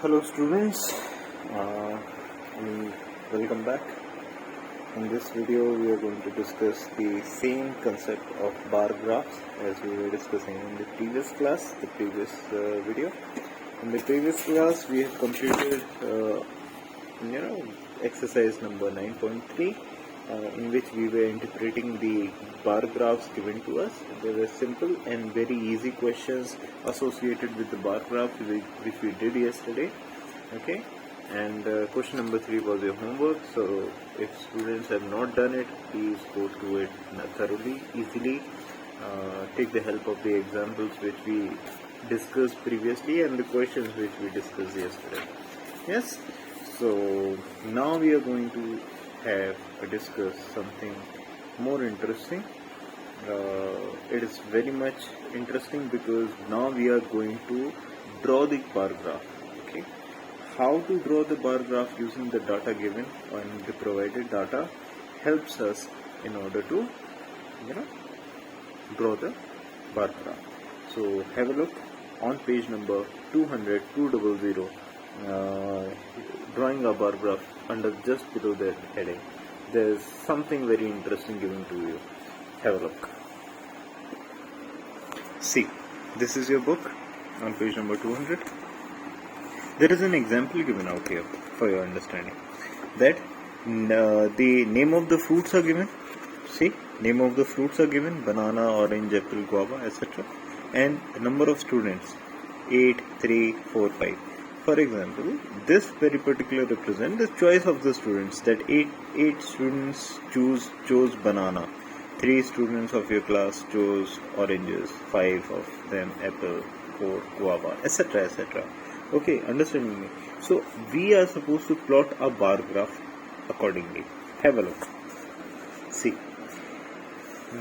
Hello students, uh, and welcome back. In this video we are going to discuss the same concept of bar graphs as we were discussing in the previous class, the previous video. In the previous class we have completed exercise number 9.3 in which we were interpreting the bar graphs given to us. They were simple and very easy questions associated with the bar graph which we did yesterday. Okay, and question number 3 was your homework. So if students have not done it, please go through it thoroughly, easily. Take the help of the examples which we discussed previously and the questions which we discussed yesterday. Yes, so now we are going to have discuss something more interesting. It is very much interesting because now we are going to draw the bar graph. Okay, how to draw the bar graph using the data given and the provided data helps us in order to draw the bar graph. So have a look on page number 200, drawing a bar graph. Under just below that heading there's something very interesting given to you. Have a look. See, this is your book on page number 200. There is an example given out here for your understanding that the name of the fruits are given. See, name of the fruits are given: banana, orange, apple, guava, etc. And the number of students 8, 3, 4, 5. For example, this very particular represent the choice of the students, that 8 students chose banana, 3 students of your class chose oranges, 5 of them apple, 4 guava, etc. etc. Okay, understanding me? So we are supposed to plot a bar graph accordingly. Have a look. See,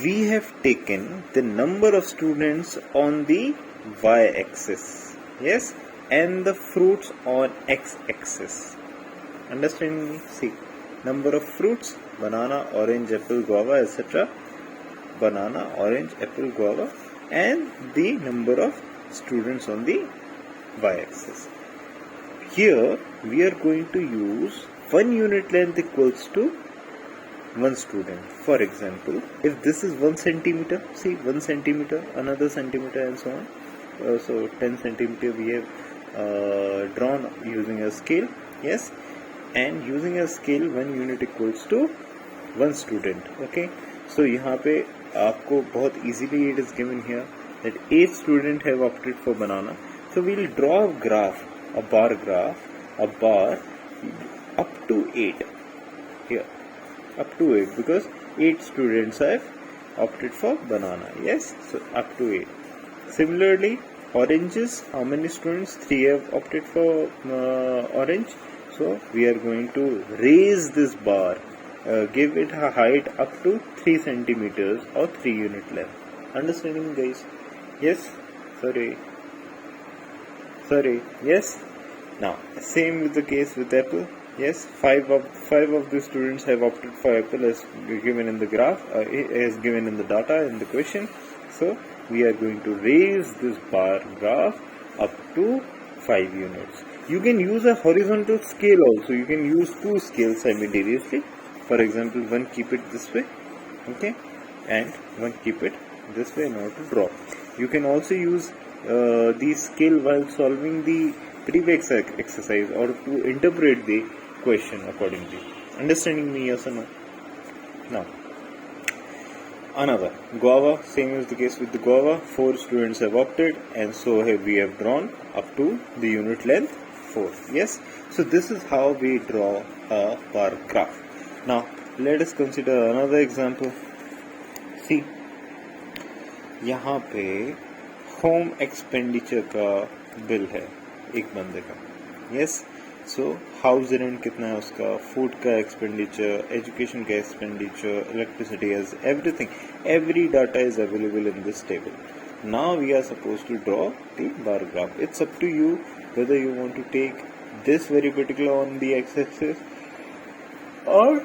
we have taken the number of students on the y-axis, yes, and the fruits on x-axis. Understand me? See, number of fruits: banana, orange, apple, guava, etc. Banana, orange, apple, guava, and the number of students on the y-axis. Here we are going to use 1 unit length equals to 1 student. For example, if this is 1 centimeter, see, 1 centimeter, another centimeter, and so on. So 10 centimeter we have drawn using a scale, yes, and using a scale 1 unit equals to 1 student. Okay, so यहाँ पे आपको बहुत easily it is given here that 8 students have opted for banana. So we will draw a graph, a bar up to 8 here, up to 8, because 8 students have opted for banana. Yes, so up to 8. Similarly, oranges, how many students? 3 have opted for orange. So we are going to raise this bar, give it a height up to 3 centimeters or 3 unit length. Understanding, guys? Yes? Sorry. Yes? Now, same with the case with apple. Yes, 5 of the students have opted for apple as given in the graph, as given in the data in the question. So we are going to raise this bar graph up to 5 units. You can use a horizontal scale also. You can use 2 scales simultaneously. For example, one keep it this way, okay, and one keep it this way in order to draw. You can also use the scale while solving the previous exercise or to interpret the question accordingly. Understanding me, yes or no? Now, another guava, same is the case with the guava. 4 students have opted, and so we have drawn up to the unit length 4. Yes, so this is how we draw a bar graph. Now let us consider another example. See, यहाँ पे home expenditure का bill है एक बंदे का. Yes, सो house rent कितना है उसका, फूड का एक्सपेंडिचर, एजुकेशन का expenditure, electricity, is everything, every data is available in this table. Now we are supposed to draw the bar graph. It's up to you whether you want to take this very particular on the x-axis or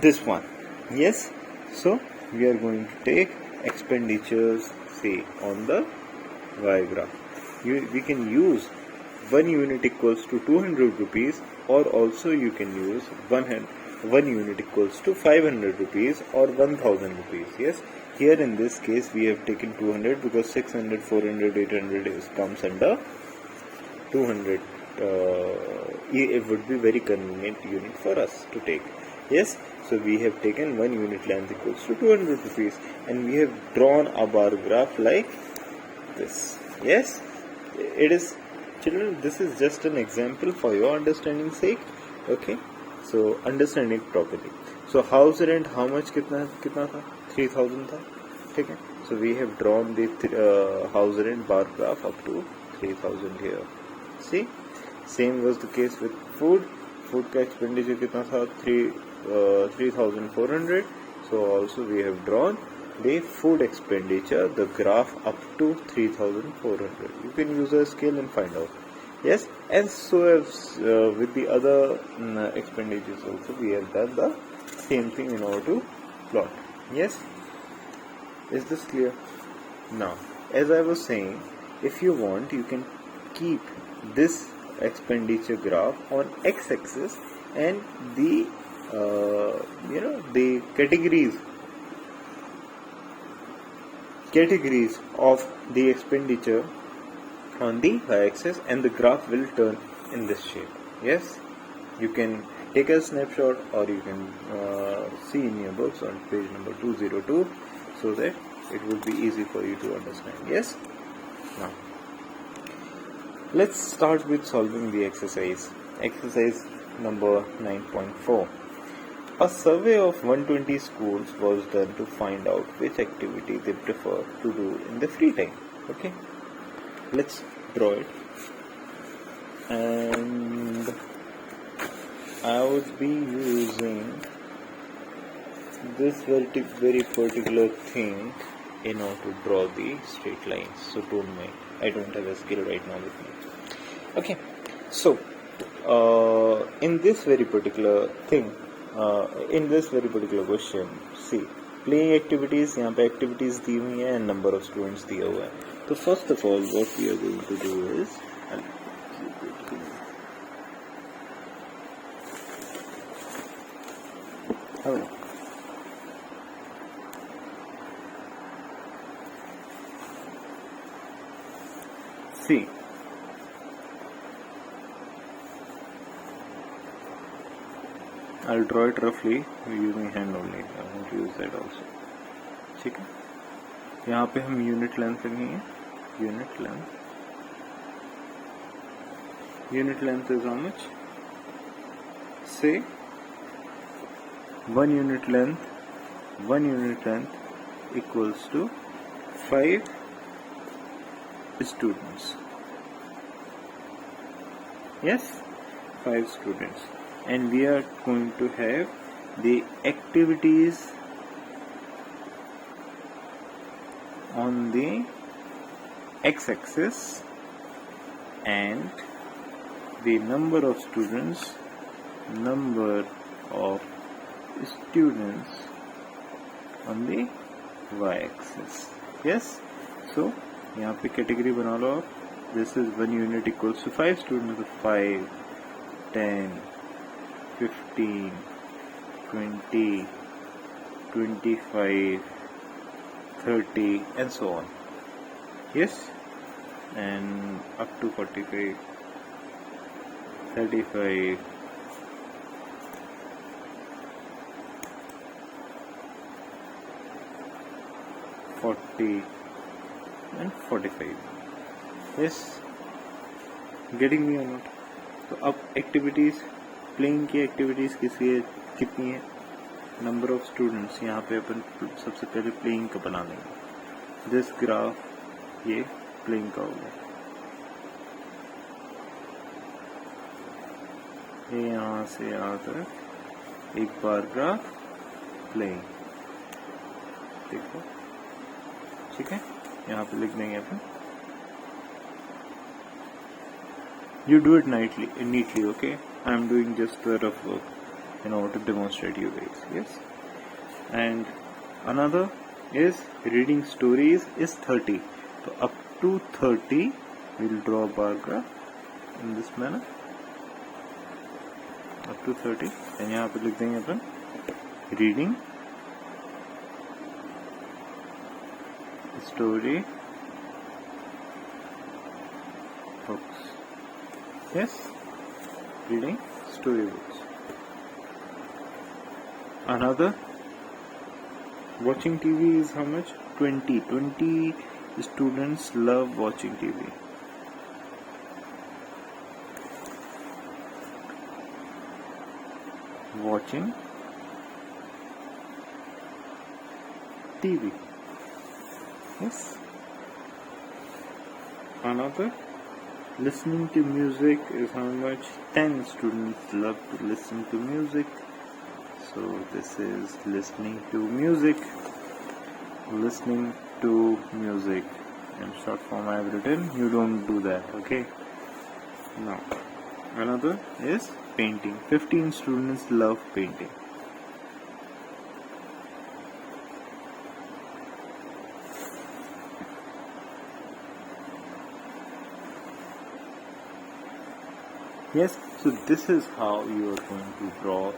this one. Yes, so we are going to take expenditures, say, on the y graph. We can use 1 unit equals to 200 rupees, or also you can use 1 unit equals to 500 rupees or 1000 rupees. Yes, here in this case we have taken 200 because 600, 400, 800 comes under 200. It would be very convenient unit for us to take. Yes, so we have taken 1 unit length equals to 200 rupees, and we have drawn a bar graph like this. Yes, it is, children, this is just an example for your understanding sake. Okay, so understand it properly. So house rent, how much कितना था? 3000 था. ठीक है. So we have drawn the house rent bar graph up to 3000 here. See, same was the case with food. Food का expenditure कितना था? 3400. So also we have drawn the food expenditure, the graph up to 3400. You can use a scale and find out. Yes, and so as with the other expenditures also, we have done the same thing in order to plot. Yes, is this clear? Now, as I was saying, if you want, you can keep this expenditure graph on x-axis, and the the categories of the expenditure on the y-axis, and the graph will turn in this shape. Yes, you can take a snapshot, or you can see in your books on page number 202, so that it would be easy for you to understand. Yes, now let's start with solving the exercise number 9.4. A survey of 120 schools was done to find out which activity they prefer to do in the free time. Okay, let's draw it, and I would be using this very particular thing in order to draw the straight lines. So don't mind, I don't have a scale right now with me. Okay, so in this very particular thing, in this very particular question, see, playing activities, यहाँ पे activities दी हुई हैं and number of students दिया हुआ है. So first of all, what we are going to do is, see, I'll draw it roughly using hand only. I won't use that also. ठीक है, यहाँ पे हम यूनिट लेंथ लगेंगे. Unit length is how much? Say 1 unit length equals to 5 students. Yes, 5 students, and we are going to have the activities on the x-axis and the number of students on the y-axis. Yes, so यहाँ पे category बना लो आप. This is 1 unit equals to 5 students. 5, 10, 15, 20, 25, 30, and so on. Yes, and up to 45, 35, 40, and 45. Yes, getting me or not? तो अब activities, playing की activities कितनी है? Number of students, यहाँ पे अपन सबसे पहले प्लेइंग का बना लेंगे. दिस ग्राफ ये प्लेइंग का होगा. ये यहाँ से यहाँ तक एक बार ग्राफ प्लेइंग. देखो, ठीक है, यहाँ पे लिख देंगे अपन. You do it neatly, okay? I am doing just the rough work in order to demonstrate you guys. Yes, and another is reading stories is 30. So up to 30, we'll draw a bar graph in this manner up to 30. and यहाँ पे लिख देंगे अपन reading story books. Yes, reading story books. Another, watching TV is how much? 20. 20 students love watching TV. Watching TV. Yes. Another, listening to music is how much? 10 students love to listen to music. So this is listening to music. Listening to music. In short form I have written, you don't do that, okay? Now, another is painting. 15 students love painting. Yes, so this is how you are going to draw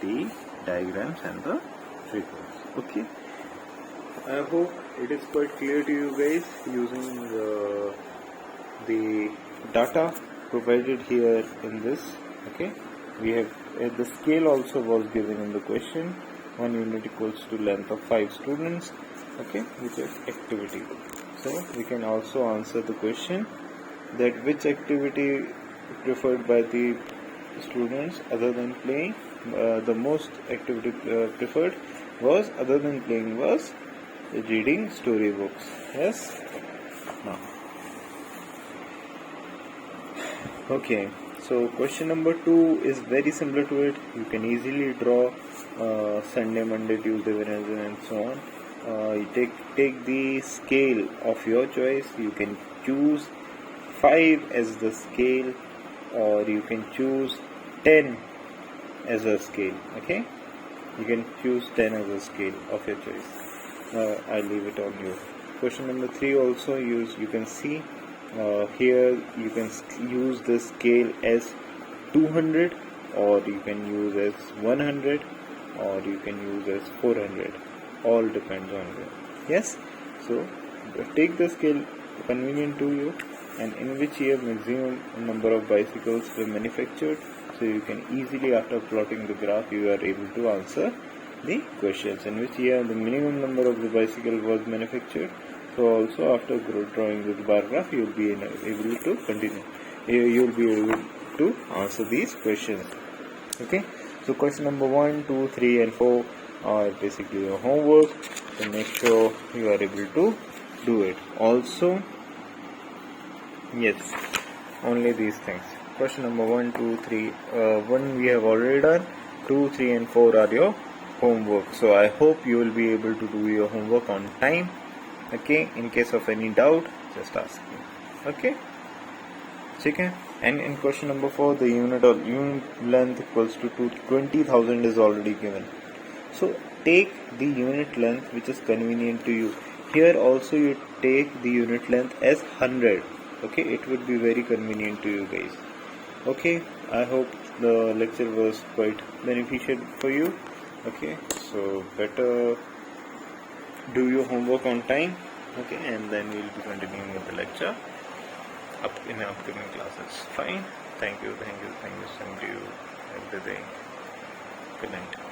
the diagrams and the figures. Okay, I hope it is quite clear to you guys using the data provided here in this. Okay, we have the scale also was given in the question. 1 unit equals to length of 5 students. Okay, which is activity. So we can also answer the question that which activity preferred by the students other than playing. The most activity preferred was other than playing was reading storybooks. Yes. Now, okay. So question number 2 is very similar to it. You can easily draw Sunday, Monday, Tuesday, Wednesday, and so on. You take the scale of your choice. You can choose 5 as the scale, or you can choose 10 as a scale. Okay, you can choose 10 as a scale of your choice. I'll leave it on you. Question number 3 also you can see here you can use the scale as 200, or you can use as 100, or you can use as 400. All depends on you. Yes, so take the scale convenient to you, and in which year maximum number of bicycles were manufactured. So you can easily, after plotting the graph, you are able to answer the questions. In which year the minimum number of the bicycle was manufactured. So also after drawing the bar graph, you will be able to continue. You will be able to answer these questions. Okay. So question number 1, 2, 3, and 4 are basically your homework. So make sure you are able to do it. Also, yes, only these things. Question number 1, 2, 3. 1 we have already done. 2, 3, and 4 are your homework. So I hope you will be able to do your homework on time. Okay. In case of any doubt, just ask me. Okay. Okay. And in question number 4, the unit length equals to 20,000 is already given. So take the unit length which is convenient to you. Here also you take the unit length as 100. Okay, it would be very convenient to you guys. Okay, I hope the lecture was quite beneficial for you. Okay, so better do your homework on time. Okay, and then we'll be continuing with the lecture in the upcoming classes. Fine. Thank you. Same to you. Have a good day. Good night.